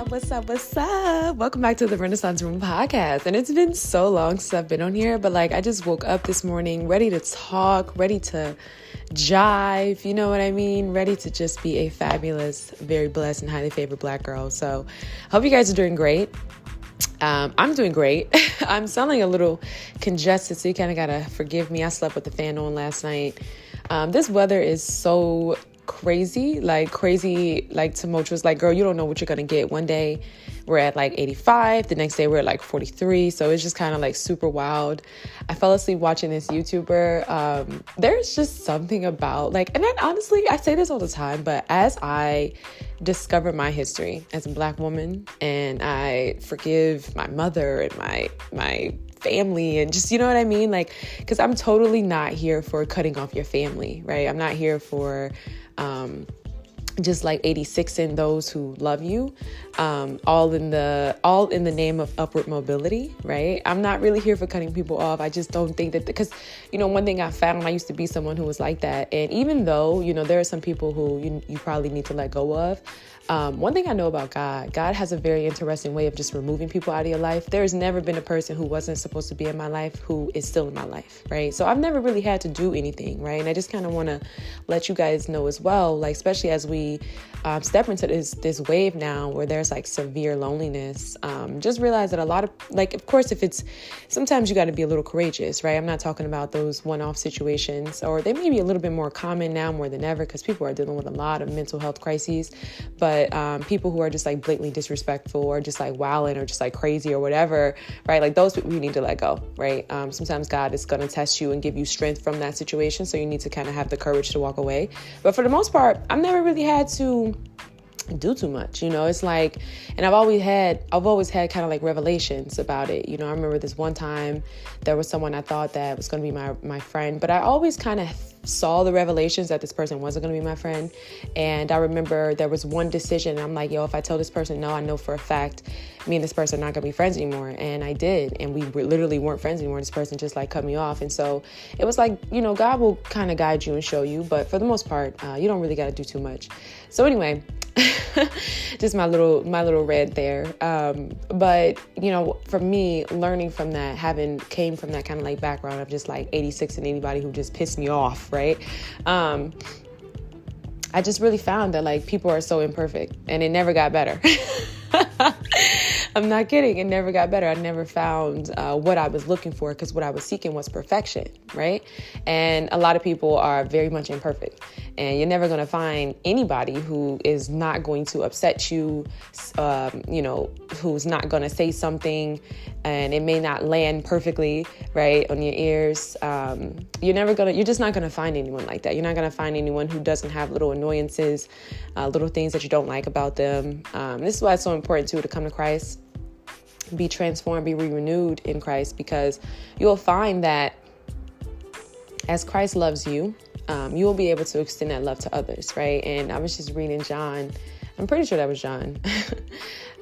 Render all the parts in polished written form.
What's up? Welcome back to the Renaissance Room podcast. And it's been so long since I've been on here, but I just woke up this morning ready to talk, ready to jive, you know what I mean? Ready to just be a fabulous, very blessed and highly favored Black girl. So hope you guys are doing great. I'm doing great. I'm sounding a little congested, so you kind of got to forgive me. I slept with the fan on last night. This weather is so crazy, tumultuous. Girl, you don't know what you're going to get. One day we're at 85. The next day we're at 43. So it's just kind of super wild. I fell asleep watching this YouTuber. There's just something about and then honestly, I say this all the time, but as I discover my history as a Black woman and I forgive my mother and my family and just, you know what I mean? Because I'm totally not here for cutting off your family, right? I'm not here for just 86 in those who love you, all in the name of upward mobility, right? I'm not really here for cutting people off. I just don't think that, because, one thing I found, I used to be someone who was like that. And even though, there are some people who you probably need to let go of, one thing I know about God has a very interesting way of just removing people out of your life. There's never been a person who wasn't supposed to be in my life who is still in my life, right? So I've never really had to do anything, right? And I just kind of want to let you guys know as well, especially as we step into this wave now where there's severe loneliness. Just realize that a lot of of course, sometimes you got to be a little courageous, right? I'm not talking about those one-off situations, or they may be a little bit more common now more than ever because people are dealing with a lot of mental health crises. But people who are just blatantly disrespectful or just wilding or just crazy or whatever, right? Those people you need to let go, right? Sometimes God is going to test you and give you strength from that situation. So you need to kind of have the courage to walk away. But for the most part, I've never really had to do too much, it's and I've always had kind of revelations about it. I remember this one time there was someone I thought that was going to be my friend, but I always kind of saw the revelations that this person wasn't going to be my friend. And I remember there was one decision and I'm if I tell this person no, I know for a fact me and this person are not going to be friends anymore. And I did, and we literally weren't friends anymore. This person just cut me off. And so it was God will kind of guide you and show you, but for the most part, you don't really got to do too much. So anyway, just my little rant there. But for me, learning from that, came from that kind of background of just 86 and anybody who just pissed me off, right? I just really found that people are so imperfect and it never got better. I'm not kidding. It never got better. I never found what I was looking for, because what I was seeking was perfection, right? And a lot of people are very much imperfect. And you're never going to find anybody who is not going to upset you, who's not going to say something and it may not land perfectly, right, on your ears. You're just not going to find anyone like that. You're not going to find anyone who doesn't have little annoyances, little things that you don't like about them. This is why it's so important too to come to Christ, be transformed, be renewed in Christ, because you'll find that as Christ loves you, you will be able to extend that love to others, right? And I was just reading John. I'm pretty sure that was John.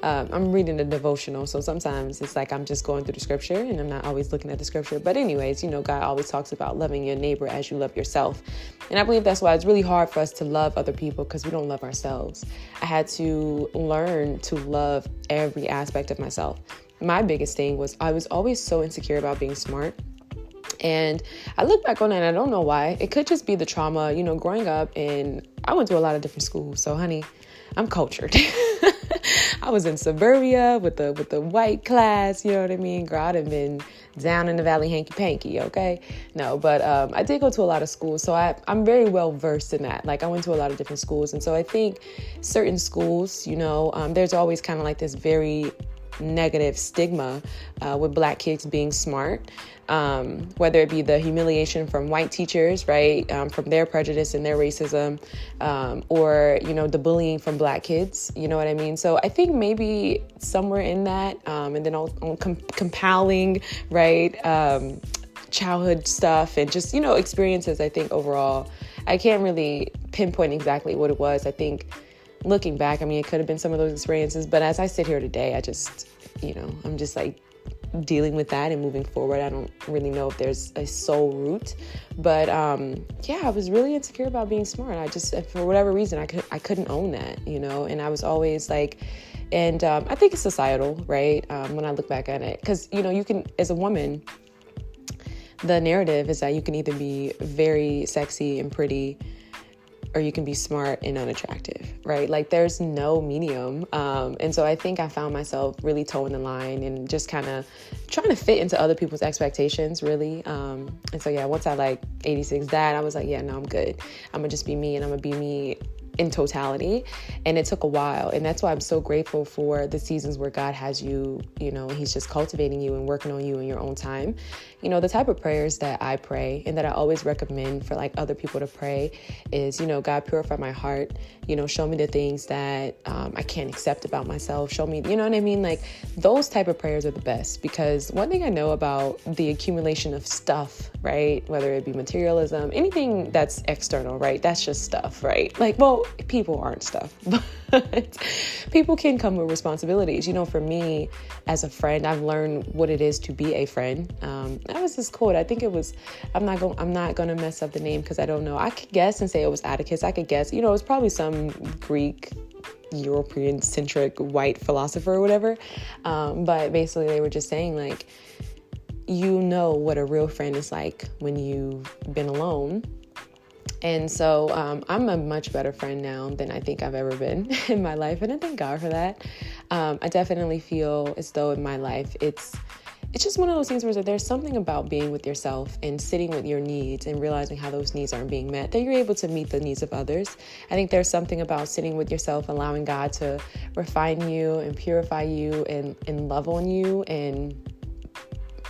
I'm reading the devotional, so sometimes it's I'm just going through the scripture and I'm not always looking at the scripture. But anyways, God always talks about loving your neighbor as you love yourself. And I believe that's why it's really hard for us to love other people, because we don't love ourselves. I had to learn to love every aspect of myself. My biggest thing was I was always so insecure about being smart. And I look back on it and I don't know why. It could just be the trauma, growing up, and I went to a lot of different schools. So honey, I'm cultured. I was in suburbia with the white class, you know what I mean? Girl, I'd have been down in the valley hanky-panky, okay? No, but I did go to a lot of schools, so I'm very well versed in that. I went to a lot of different schools, and so I think certain schools, there's always kind of this very negative stigma with Black kids being smart, whether it be the humiliation from white teachers, right, from their prejudice and their racism, or, the bullying from Black kids, you know what I mean? So I think maybe somewhere in that, and then on compelling, right, childhood stuff and just, experiences, I think overall, I can't really pinpoint exactly what it was. I think looking back, it could have been some of those experiences, but as I sit here today, I just, I'm just dealing with that and moving forward. I don't really know if there's a soul root, but yeah, I was really insecure about being smart. I just, for whatever reason, I couldn't own that, and I was always like, and I think it's societal, right? When I look back at it, because, you can, as a woman, the narrative is that you can either be very sexy and pretty, or you can be smart and unattractive, right? Like there's no medium. And so I think I found myself really towing the line and just kind of trying to fit into other people's expectations, really. And so, yeah, once I 86 that, I was like, yeah, no, I'm good. I'm gonna just be me, and I'm gonna be me in totality. And it took a while. And that's why I'm so grateful for the seasons where God has you, he's just cultivating you and working on you in your own time. The type of prayers that I pray and that I always recommend for other people to pray is, God, purify my heart, show me the things that I can't accept about myself. Show me, you know what I mean? Like those type of prayers are the best, because one thing I know about the accumulation of stuff, right? Whether it be materialism, anything that's external, right? That's just stuff, right? People aren't stuff, but people can come with responsibilities. For me as a friend, I've learned what it is to be a friend. That was this quote. I think it was, I'm not going to mess up the name because I don't know. I could guess and say it was Atticus. I could guess, it was probably some Greek, European centric white philosopher or whatever. But basically they were just saying what a real friend is like when you've been alone. And so I'm a much better friend now than I think I've ever been in my life. And I thank God for that. I definitely feel as though in my life, it's just one of those things where there's something about being with yourself and sitting with your needs and realizing how those needs aren't being met, that you're able to meet the needs of others. I think there's something about sitting with yourself, allowing God to refine you and purify you and love on you and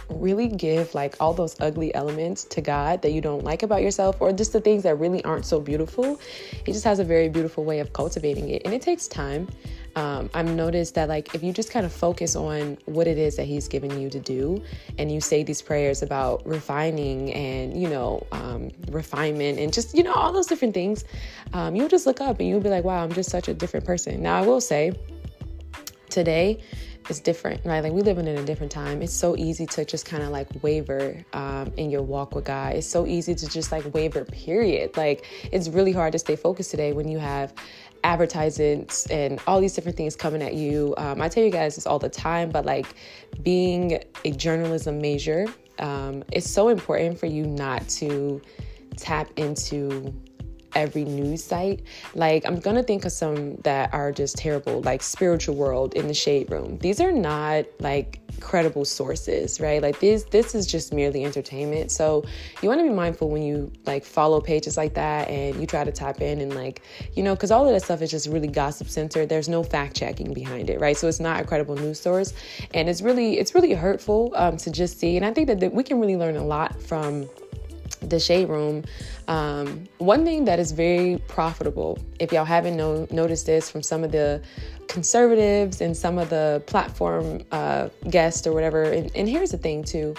really give all those ugly elements to God that you don't like about yourself, or just the things that really aren't so beautiful. He just has a very beautiful way of cultivating it, and it takes time. I've noticed that if you just kind of focus on what it is that he's giving you to do, and you say these prayers about refining and, refinement and just, all those different things, you'll just look up and you'll be like, wow, I'm just such a different person. Now, I will say today, it's different, right? We live in a different time. It's so easy to just kind of waver in your walk with God. It's so easy to just waver, period. It's really hard to stay focused today when you have advertisements and all these different things coming at you. I tell you guys this all the time, but being a journalism major, it's so important for you not to tap into every news site. I'm gonna think of some that are just terrible, Spiritual World, In the Shade Room. These are not credible sources, right? This is just merely entertainment. So you want to be mindful when you follow pages like that and you try to tap in and because all of that stuff is just really gossip centered. There's no fact checking behind it, right? So it's not a credible news source, and it's really hurtful to just see. And I think that we can really learn a lot from the Shade Room. One thing that is very profitable, if y'all haven't noticed this from some of the conservatives and some of the platform guests or whatever, and here's the thing too,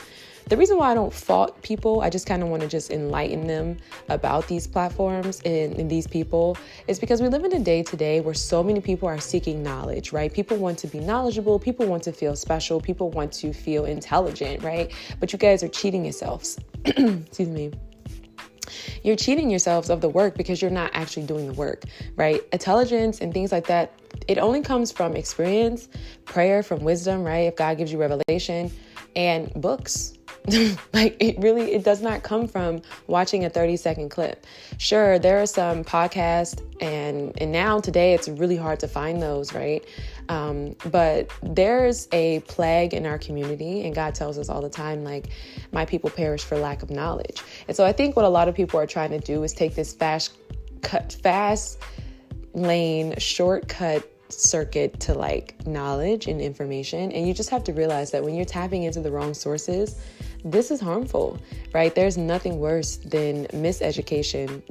the reason why I don't fault people, I just kind of want to just enlighten them about these platforms and these people, is because we live in a day today where so many people are seeking knowledge, right? People want to be knowledgeable. People want to feel special. People want to feel intelligent, right? But you guys are cheating yourselves. Excuse me. You're cheating yourselves of the work because you're not actually doing the work, right? Intelligence and things like that, it only comes from experience, prayer, from wisdom, right? If God gives you revelation, and books. It does not come from watching a 30-second clip. Sure, there are some podcasts and now today it's really hard to find those, right? But there's a plague in our community, and God tells us all the time, my people perish for lack of knowledge. And so I think what a lot of people are trying to do is take this fast lane, shortcut circuit to knowledge and information. And you just have to realize that when you're tapping into the wrong sources, this is harmful, right? There's nothing worse than miseducation,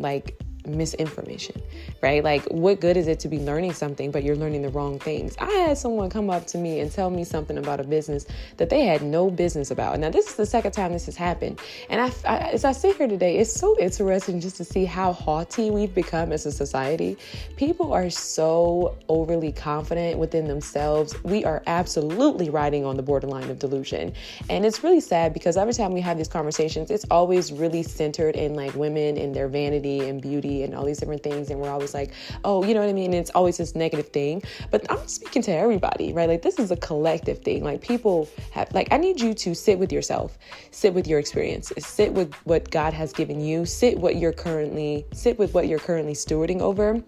misinformation, right? Like, what good is it to be learning something, but you're learning the wrong things? I had someone come up to me and tell me something about a business that they had no business about. Now, this is the second time this has happened. And as I sit here today, it's so interesting just to see how haughty we've become as a society. People are so overly confident within themselves. We are absolutely riding on the borderline of delusion. And it's really sad because every time we have these conversations, it's always really centered in like women and their vanity and beauty and all these different things. And we're always like, oh, you know what I mean? And it's always this negative thing. But I'm speaking to everybody, right? Like, this is a collective thing. Like, people have, like, I need you to sit with yourself, sit with your experiences, sit with what God has given you, sit with what you're currently stewarding over,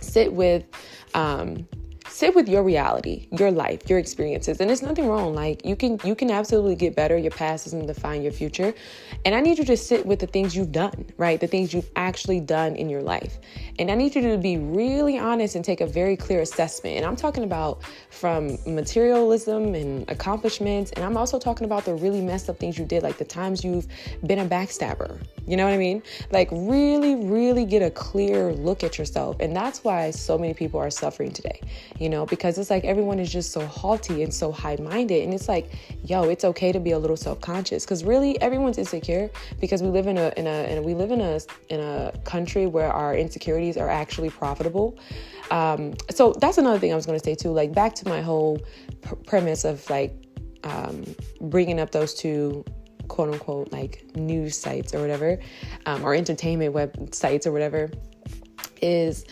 sit with your reality, your life, your experiences. And there's nothing wrong. Like, you can absolutely get better. Your past doesn't define your future. And I need you to sit with the things you've done, right? The things you've actually done in your life. And I need you to be really honest and take a very clear assessment. And I'm talking about from materialism and accomplishments. And I'm also talking about the really messed up things you did, like the times you've been a backstabber. You know what I mean? Like, really, really get a clear look at yourself. And that's why so many people are suffering today, you know, because it's like everyone is just so haughty and so high-minded. And it's like, yo, it's okay to be a little self-conscious, because really everyone's insecure because we live in a country where our insecurities are actually profitable. So that's another thing I was going to say too, like, back to my whole premise of like bringing up those two quote unquote like news sites or whatever, or entertainment websites or whatever, is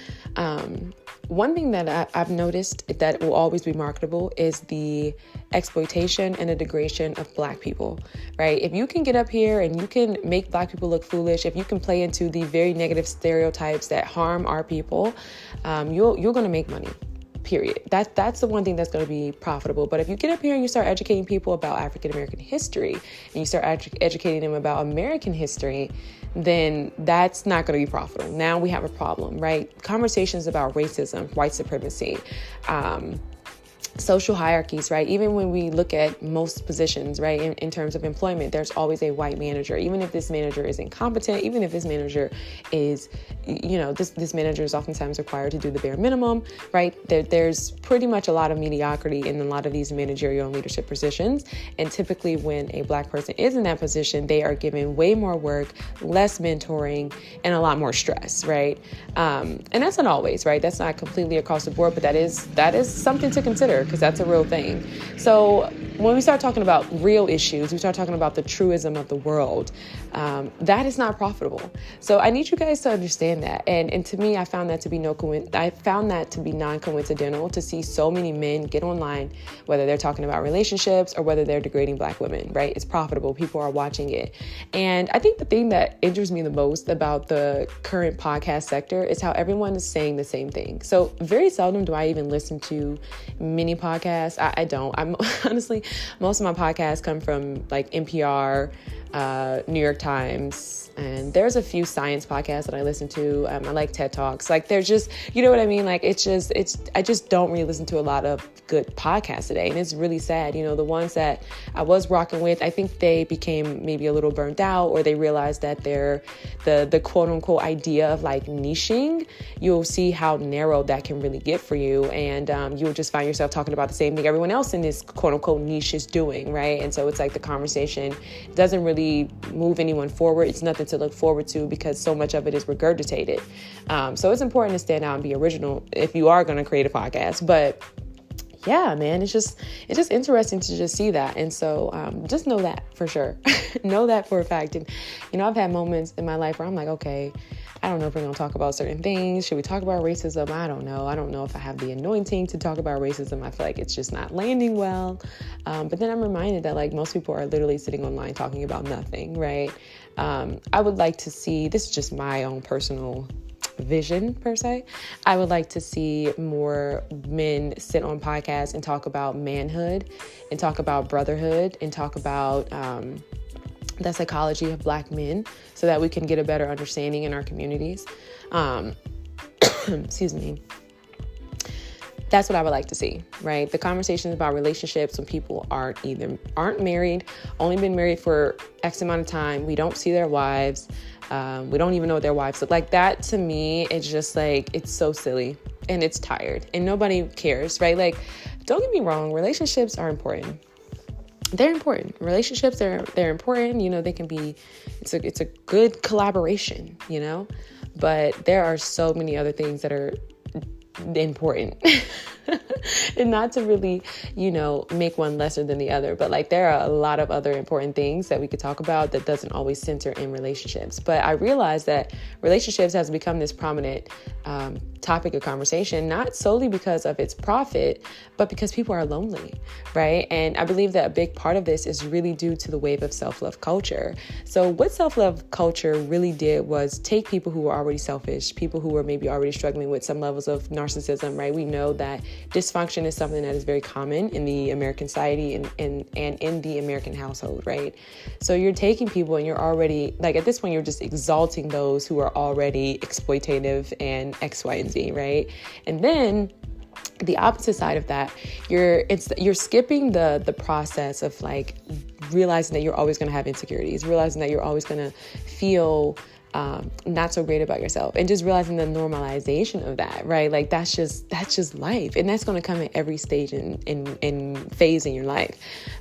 one thing that I've noticed that will always be marketable is the exploitation and the degradation of Black people, right? If you can get up here and you can make Black people look foolish, if you can play into the very negative stereotypes that harm our people, you're going to make money. Period. That's the one thing that's going to be profitable. But if you get up here and you start educating people about African American history and you start educating them about American history, then that's not going to be profitable. Now we have a problem, right? Conversations about racism, white supremacy, social hierarchies, right? Even when we look at most positions, right, in terms of employment, there's always a white manager. Even if this manager is incompetent, even if this manager is, you know, this manager is oftentimes required to do the bare minimum, right? There's pretty much a lot of mediocrity in a lot of these managerial and leadership positions. And typically when a Black person is in that position, they are given way more work, less mentoring, and a lot more stress, right? And that's not always, right? That's not completely across the board, but that is something to consider, because that's a real thing. So when we start talking about real issues, we start talking about the truism of the world, that is not profitable. So I need you guys to understand that. And to me, I found that to be non-coincidental to see so many men get online, whether they're talking about relationships or whether they're degrading Black women, right? It's profitable. People are watching it. And I think the thing that interests me the most about the current podcast sector is how everyone is saying the same thing. So very seldom do I even listen to many podcasts. I don't. I'm honestly, most of my podcasts come from like NPR, New York Times, and there's a few science podcasts that I listen to. I like TED Talks. Like, they're just, you know what I mean? Like, I just don't really listen to a lot of good podcasts today. And it's really sad. You know, the ones that I was rocking with, I think they became maybe a little burnt out, or they realized that they're the quote unquote idea of like niching. You'll see how narrow that can really get for you. And you'll just find yourself talking about the same thing everyone else in this quote unquote niche is doing, right? And so it's like the conversation doesn't really move anyone forward. It's nothing to look forward to because so much of it is regurgitated. So it's important to stand out and be original if you are going to create a podcast. But yeah, man, it's just interesting to just see that. And so just know that for sure. Know that for a fact. And, you know, I've had moments in my life where I'm like, okay, I don't know if we're going to talk about certain things. Should we talk about racism? I don't know. I don't know if I have the anointing to talk about racism. I feel like it's just not landing well. But then I'm reminded that like most people are literally sitting online talking about nothing, right? I would like to see, this is just my own personal vision per se. I would like to see more men sit on podcasts and talk about manhood and talk about brotherhood and talk about the psychology of Black men so that we can get a better understanding in our communities. Excuse me. That's what I would like to see, right? The conversations about relationships when people aren't married, only been married for X amount of time. We don't see their wives. We don't even know what their wives look like. That to me, it's just like, it's so silly and it's tired and nobody cares, right? Like, don't get me wrong, relationships are important. They're important. Relationships, they're important. You know, they can be, it's a good collaboration, you know, but there are so many other things that are important. And not to really, you know, make one lesser than the other, but like there are a lot of other important things that we could talk about that doesn't always center in relationships. But I realized that relationships has become this prominent topic of conversation, not solely because of its profit, but because people are lonely, right? And I believe that a big part of this is really due to the wave of self-love culture. So what self-love culture really did was take people who were already selfish, people who were maybe already struggling with some levels of narcissism, right? We know that dysfunction is something that is very common in the American society and in the American household, right? So you're taking people and you're already, like at this point, you're just exalting those who are already exploitative and X, Y, and Z, right? And then the opposite side of that, you're skipping the process of like realizing that you're always going to have insecurities, realizing that you're always going to feel not so great about yourself, and just realizing the normalization of that, right? Like that's just life, and that's going to come at every stage and phase in your life.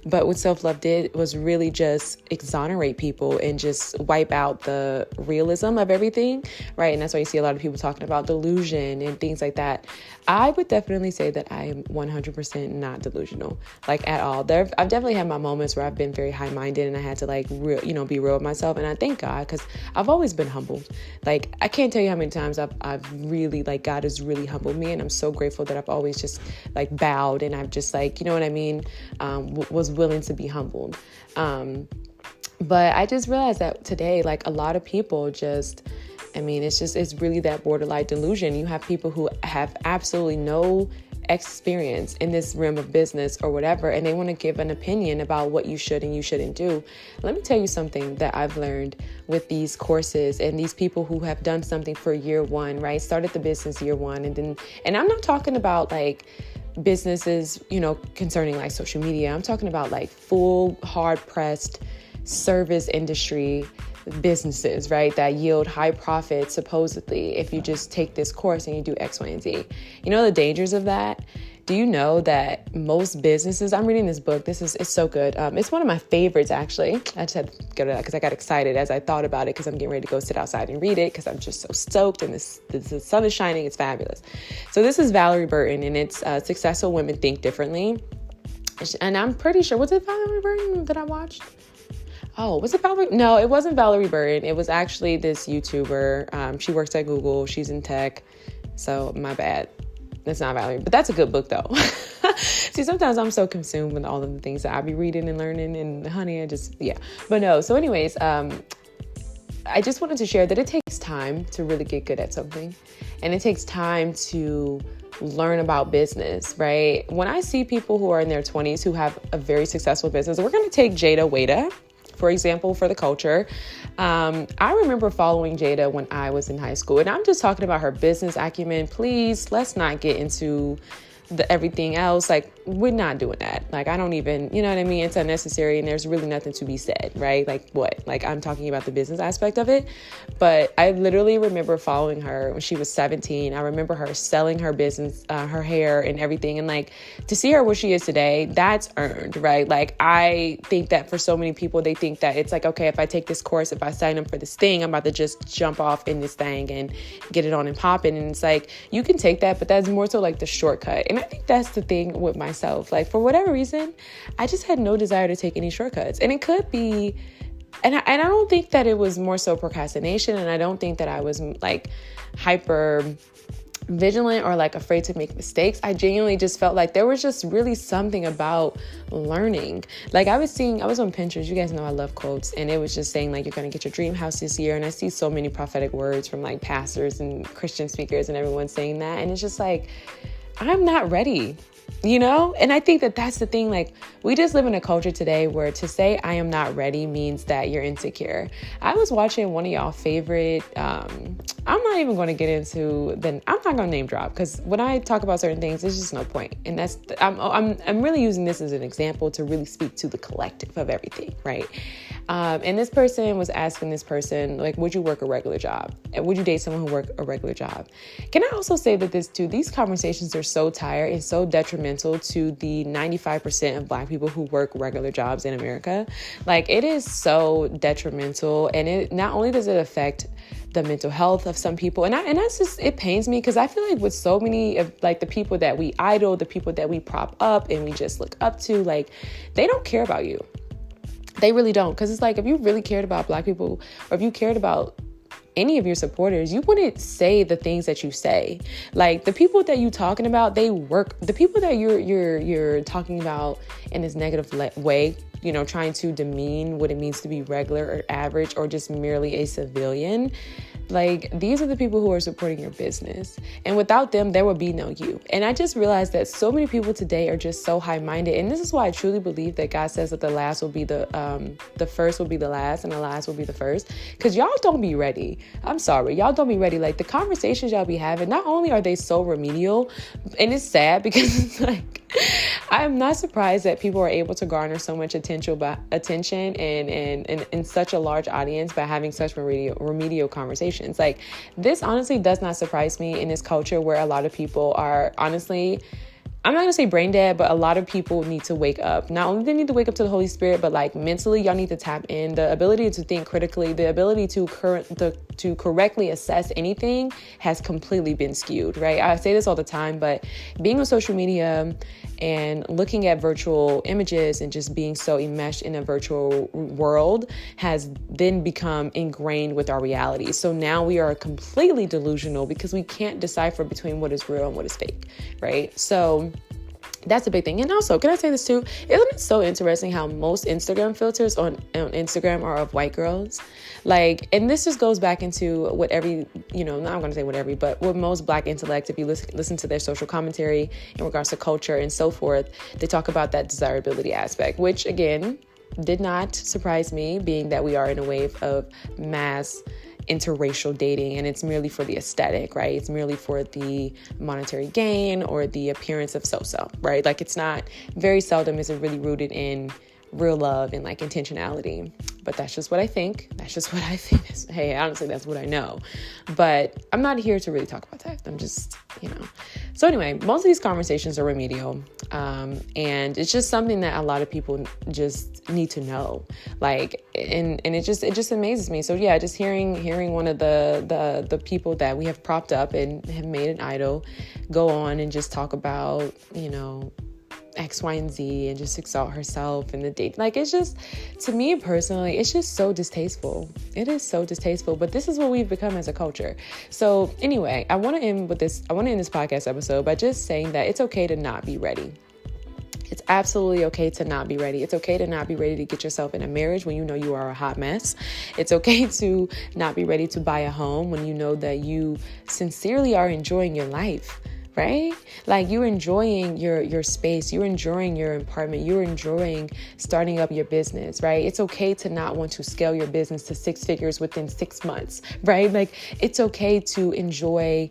But what self-love did was really just exonerate people and just wipe out the realism of everything, right? And that's why you see a lot of people talking about delusion and things like that. I would definitely say that I am 100% not delusional, like at all. I've definitely had my moments where I've been very high-minded and I had to like be real with myself, and I thank God, because I've always been humbled. Like I can't tell you how many times I've really, like, God has really humbled me, and I'm so grateful that I've always just like bowed, and I've just like, you know what I mean, was willing to be humbled. But I just realized that today, like a lot of people just, I mean, it's really that borderline delusion. You have people who have absolutely no experience in this realm of business or whatever, and they want to give an opinion about what you should and you shouldn't do. Let me tell you something that I've learned with these courses and these people who have done something for year one, right? Started the business year one, and I'm not talking about like businesses, you know, concerning like social media. I'm talking about like full hard-pressed service industry businesses, right, that yield high profits supposedly if you just take this course and you do X, Y, and Z. You know the dangers of that? Do you know that most businesses, I'm reading this book, it's so good. It's one of my favorites, actually. I just had to go to that because I got excited as I thought about it, because I'm getting ready to go sit outside and read it because I'm just so stoked, and the sun is shining. It's fabulous. So this is Valerie Burton, and it's Successful Women Think Differently. And I'm pretty sure, was it Valerie Burton that I watched? Oh, was it Valerie? No, it wasn't Valerie Burton. It was actually this YouTuber. She works at Google. She's in tech. So my bad. That's not Valerie, but that's a good book though. See, sometimes I'm so consumed with all of the things that I be reading and learning, and honey, but no. So anyways, I just wanted to share that it takes time to really get good at something, and it takes time to learn about business, right? When I see people who are in their 20s who have a very successful business, we're going to take Jada Waiter, for example, for the culture. I remember following Jada when I was in high school, and I'm just talking about her business acumen. Please, let's not get into everything else. Like, we're not doing that. Like, I don't even, you know what I mean? It's unnecessary, and there's really nothing to be said, right? Like, what? Like, I'm talking about the business aspect of it. But I literally remember following her when she was 17. I remember her selling her business, her hair and everything. And like, to see her where she is today, that's earned, right? Like, I think that for so many people, they think that it's like, okay, if I take this course, if I sign up for this thing, I'm about to just jump off in this thing and get it on and popping. And it's like, you can take that, but that's more so like the shortcut. And I think that's the thing with myself. Like, for whatever reason, I just had no desire to take any shortcuts. And it could be, and I don't think that it was more so procrastination. And I don't think that I was like hyper vigilant or like afraid to make mistakes. I genuinely just felt like there was just really something about learning. Like, I was on Pinterest. You guys know I love quotes. And it was just saying like, you're going to get your dream house this year. And I see so many prophetic words from like pastors and Christian speakers and everyone saying that. And it's just like, I'm not ready, you know? And I think that that's the thing. Like, we just live in a culture today where to say I am not ready means that you're insecure. I was watching one of y'all favorite, I'm not even going to get into I'm not going to name drop, because when I talk about certain things, there's just no point. And I'm really using this as an example to really speak to the collective of everything, right? And this person was asking this person, like, would you work a regular job? And would you date someone who worked a regular job? Can I also say that these conversations are so tired and so detrimental to the 95% of Black people who work regular jobs in America. Like, it is so detrimental. And it not only does it affect the mental health of some people, and that's just, it pains me, because I feel like with so many of like the people that we idol, the people that we prop up and we just look up to, like, they don't care about you. They really don't. Because it's like, if you really cared about Black people, or if you cared about any of your supporters, you wouldn't say the things that you say. Like, the people that you talking about, they work. The people that you're talking about in this negative way, you know, trying to demean what it means to be regular or average or just merely a civilian. Like, these are the people who are supporting your business. And without them, there would be no you. And I just realized that so many people today are just so high-minded. And this is why I truly believe that God says that the last will be the first will be the last and the last will be the first. Because y'all don't be ready. I'm sorry. Y'all don't be ready. Like, the conversations y'all be having, not only are they so remedial, and it's sad because it's like, I'm not surprised that people are able to garner so much attention and in such a large audience by having such remedial conversations. Like, this honestly does not surprise me in this culture where a lot of people are honestly, I'm not going to say brain dead, but a lot of people need to wake up. Not only do they need to wake up to the Holy Spirit, but like mentally, y'all need to tap in. The ability to think critically, the ability to correctly assess anything has completely been skewed, right? I say this all the time, but being on social media and looking at virtual images and just being so enmeshed in a virtual world has then become ingrained with our reality. So now we are completely delusional because we can't decipher between what is real and what is fake, right? So that's a big thing. And also, can I say this too? Isn't it so interesting how most Instagram filters on Instagram are of white girls? Like, and this just goes back into what every, you know, not I'm going to say what every, but what most Black intellect, if you listen to their social commentary in regards to culture and so forth, they talk about that desirability aspect, which again, did not surprise me, being that we are in a wave of mass interracial dating, and it's merely for the aesthetic, right? It's merely for the monetary gain or the appearance of so-so, right? Like, it's not, very seldom is it really rooted in real love and like intentionality. But that's just what I think. That's just what I think. Hey, honestly, that's what I know. But I'm not here to really talk about that. I'm just, you know. So anyway, most of these conversations are remedial. And it's just something that a lot of people just need to know. Like, and it just amazes me. So yeah, just hearing one of the people that we have propped up and have made an idol go on and just talk about, you know, X, Y, and Z and just exalt herself and the date. Like, it's just, to me personally, it's just so distasteful. It is so distasteful, but this is what we've become as a culture. So anyway, I want to end this podcast episode by just saying that it's okay to not be ready. It's absolutely okay to not be ready. It's okay to not be ready to get yourself in a marriage when you know you are a hot mess. It's okay to not be ready to buy a home when you know that you sincerely are enjoying your life. Right? Like, you're enjoying your space, you're enjoying your apartment, you're enjoying starting up your business, right? It's okay to not want to scale your business to 6 figures within 6 months, right? Like, it's okay to enjoy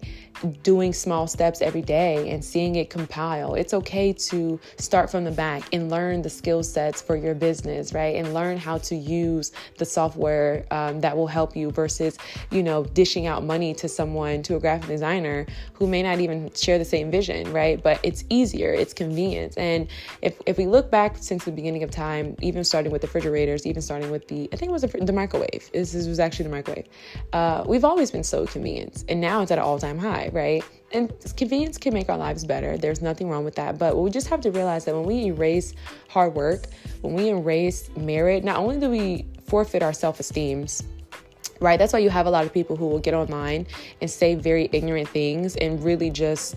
doing small steps every day and seeing it compile. It's okay to start from the back and learn the skill sets for your business, right? And learn how to use the software that will help you versus, you know, dishing out money to a graphic designer who may not even share the same vision, right? But it's easier, it's convenient. And if we look back since the beginning of time, even starting with the refrigerators, even starting with I think it was the microwave. This was actually the microwave. We've always been so convenient, and now it's at an all-time high, right? And convenience can make our lives better. There's nothing wrong with that. But we just have to realize that when we erase hard work, when we erase merit, not only do we forfeit our self-esteems, right? That's why you have a lot of people who will get online and say very ignorant things and really just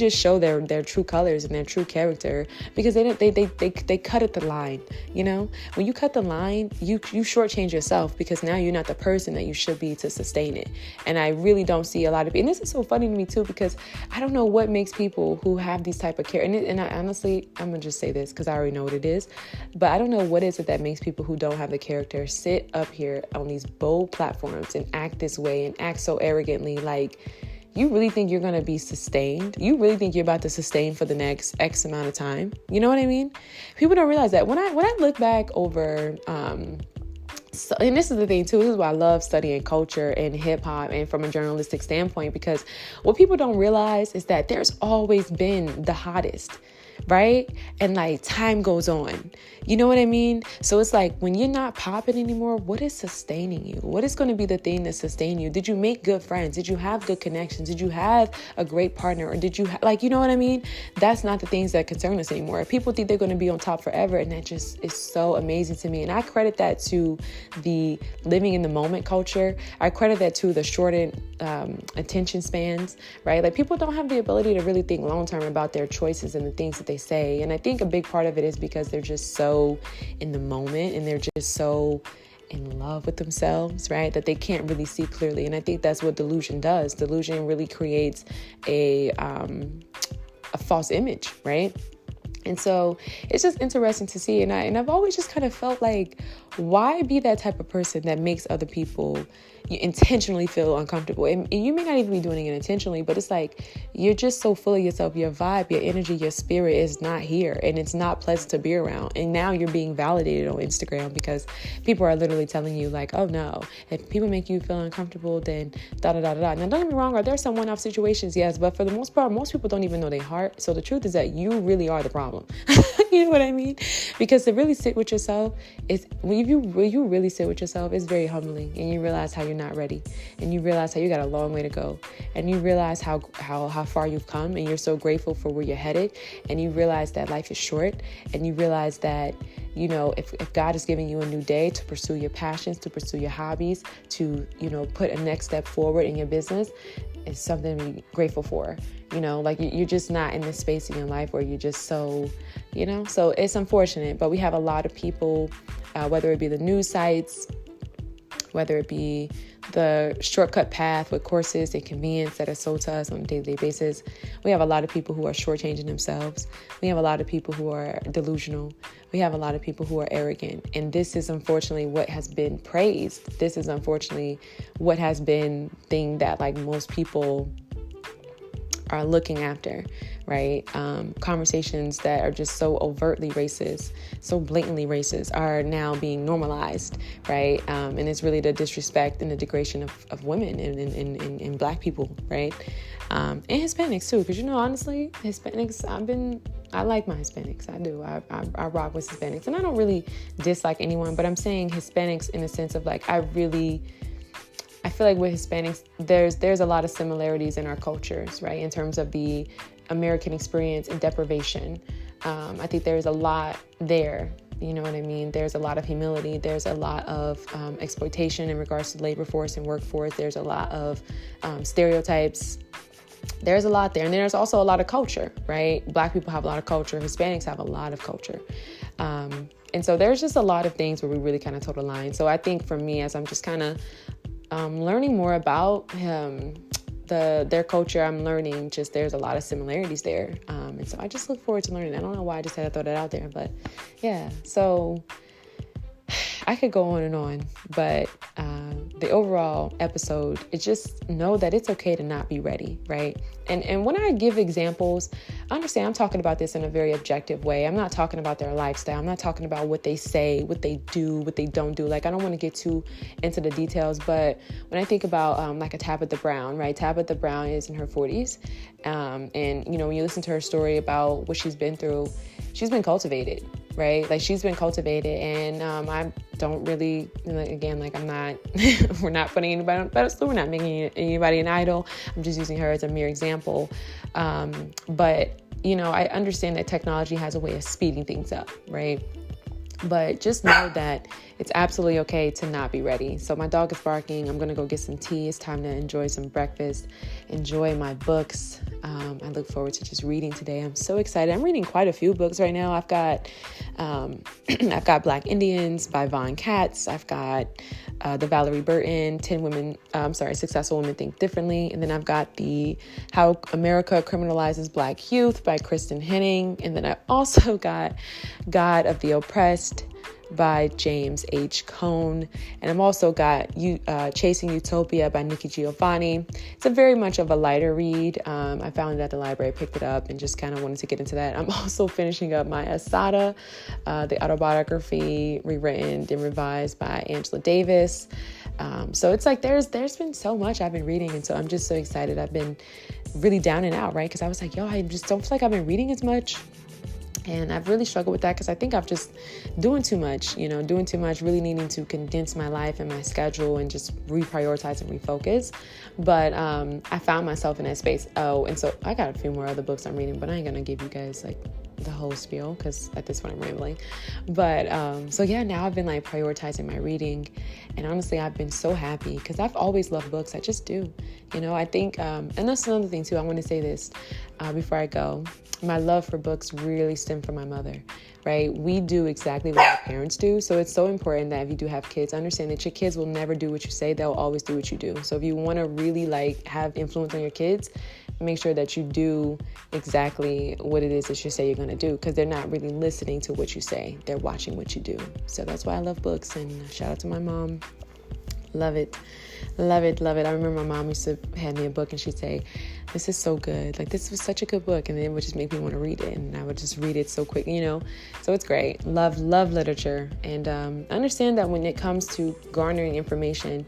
show their true colors and their true character, because they cut at the line. You know, when you cut the line, you shortchange yourself, because now you're not the person that you should be to sustain it. And I really don't see a lot of people, and this is so funny to me too, because I don't know what makes people who have these type of character, and I honestly, I'm gonna just say this because I already know what it is, but I don't know what is it that makes people who don't have the character sit up here on these bold platforms and act this way and act so arrogantly, like, you really think you're going to be sustained? You really think you're about to sustain for the next X amount of time? You know what I mean? People don't realize that. When I look back over, so, and this is the thing too, this is why I love studying culture and hip hop and from a journalistic standpoint, because what people don't realize is that there's always been the hottest, right? And like time goes on, you know what I mean? So it's like when you're not popping anymore, what is sustaining you? What is going to be the thing that sustain you? Did you make good friends? Did you have good connections? Did you have a great partner? Or did you like, you know what I mean? That's not the things that concern us anymore. People think they're going to be on top forever, and that just is so amazing to me. And I credit that to the living in the moment culture. I credit that to the shortened attention spans, right? Like people don't have the ability to really think long term about their choices and the things that they say. And I think a big part of it is because they're just so in the moment, and they're just so in love with themselves, right? That they can't really see clearly. And I think that's what delusion does. Delusion really creates a false image, right? And so it's just interesting to see. And I've always just kind of felt like, why be that type of person that makes other people intentionally feel uncomfortable? And you may not even be doing it intentionally, but it's like, you're just so full of yourself. Your vibe, your energy, your spirit is not here, and it's not pleasant to be around. And now you're being validated on Instagram because people are literally telling you like, oh no, if people make you feel uncomfortable, then da da da da. Now don't get me wrong, are there some one-off situations? Yes, but for the most part, most people don't even know their heart. So the truth is that you really are the problem. You know what I mean? Because to really sit with yourself is when you really sit with yourself, it's very humbling, and you realize how you're not ready, and you realize how you got a long way to go, and you realize how far you've come, and you're so grateful for where you're headed, and you realize that life is short, and you realize that, you know, if God is giving you a new day to pursue your passions, to pursue your hobbies, to, you know, put a next step forward in your business, it's something to be grateful for. You know, like you're just not in this space in your life where you're just so, you know, so it's unfortunate, but we have a lot of people, whether it be the news sites, whether it be the shortcut path with courses and convenience that are sold to us on a daily basis. We have a lot of people who are shortchanging themselves. We have a lot of people who are delusional. We have a lot of people who are arrogant. And this is unfortunately what has been praised. This is unfortunately what has been thing that like most people are looking after, right? Conversations that are just so overtly racist, so blatantly racist, are now being normalized, right? And it's really the disrespect and the degradation of women and Black people, right? And Hispanics too, because, you know, honestly, Hispanics, I like my Hispanics. I do. I rock with Hispanics, and I don't really dislike anyone, but I'm saying Hispanics in the sense of like, I feel like with Hispanics, there's a lot of similarities in our cultures, right? In terms of the American experience and deprivation. I think there's a lot there. You know what I mean? There's a lot of humility. There's a lot of exploitation in regards to labor force and workforce. There's a lot of stereotypes. There's a lot there. And there's also a lot of culture, right? Black people have a lot of culture. Hispanics have a lot of culture. And so there's just a lot of things where we really kind of toe the line. So I think for me, as I'm just kind of learning more about their culture, I'm learning just there's a lot of similarities there. And so I just look forward to learning. I don't know why I just had to throw that out there, but yeah. So I could go on and on, but the overall episode is just know that it's okay to not be ready, right? And when I give examples, understand I'm talking about this in a very objective way. I'm not talking about their lifestyle. I'm not talking about what they say, what they do, what they don't do. Like, I don't want to get too into the details, but when I think about like a Tabitha Brown, right? Tabitha Brown is in her 40s. And, you know, when you listen to her story about what she's been through, she's been cultivated, right? Like, she's been cultivated, and I don't really, again, like, I'm not, we're not putting anybody on a pedestal. We're not making anybody an idol. I'm just using her as a mere example. But, you know, I understand that technology has a way of speeding things up, right? But just know that it's absolutely okay to not be ready. So my dog is barking. I'm going to go get some tea. It's time to enjoy some breakfast, enjoy my books. I look forward to just reading today. I'm so excited. I'm reading quite a few books right now. I've got Black Indians by Von Katz. I've got the Valerie Burton, Successful Women Think Differently. And then I've got the How America Criminalizes Black Youth by Kristen Henning. And then I also got God of the Oppressed by James H. Cone. And I've also got Chasing Utopia by Nikki Giovanni. It's a very much of a lighter read. I found it at the library, picked it up, and just kind of wanted to get into that. I'm also finishing up my Asada, the autobiography, rewritten and revised by Angela Davis. So it's like there's been so much I've been reading, and so I'm just so excited. I've been really down and out, right? Because I was like, I just don't feel like I've been reading as much. And I've really struggled with that because I think I've just doing too much, really needing to condense my life and my schedule and just reprioritize and refocus. But I found myself in that space. Oh, and so I got a few more other books I'm reading, but I ain't going to give you guys like the whole spiel because at this point I'm rambling. But so yeah, now I've been like prioritizing my reading. And honestly, I've been so happy because I've always loved books. I just do. I think, and that's another thing too. I want to say this before I go. My love for books really stemmed from my mother, right? We do exactly what our parents do. So it's so important that if you do have kids, understand that your kids will never do what you say. They'll always do what you do. So if you want to really like have influence on your kids, make sure that you do exactly what it is that you say you're going to do, because they're not really listening to what you say. They're watching what you do. So that's why I love books, and shout out to my mom. Love it. Love it. Love it. I remember my mom used to hand me a book and she'd say, this is so good. Like, this was such a good book. And then it would just make me want to read it. And I would just read it so quick, So it's great. Love literature. And understand that when it comes to garnering information,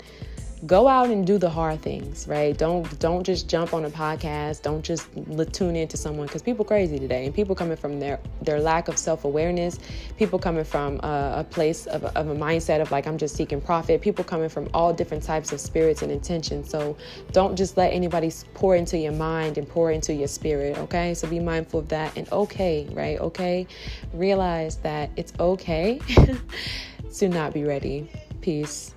go out and do the hard things, right? Don't just jump on a podcast. Don't just tune into someone, because people crazy today, and people coming from their lack of self-awareness, people coming from a place of a mindset of like, I'm just seeking profit, people coming from all different types of spirits and intentions. So don't just let anybody pour into your mind and pour into your spirit, okay? So be mindful of that. And right? Okay? Realize that it's okay to not be ready. Peace.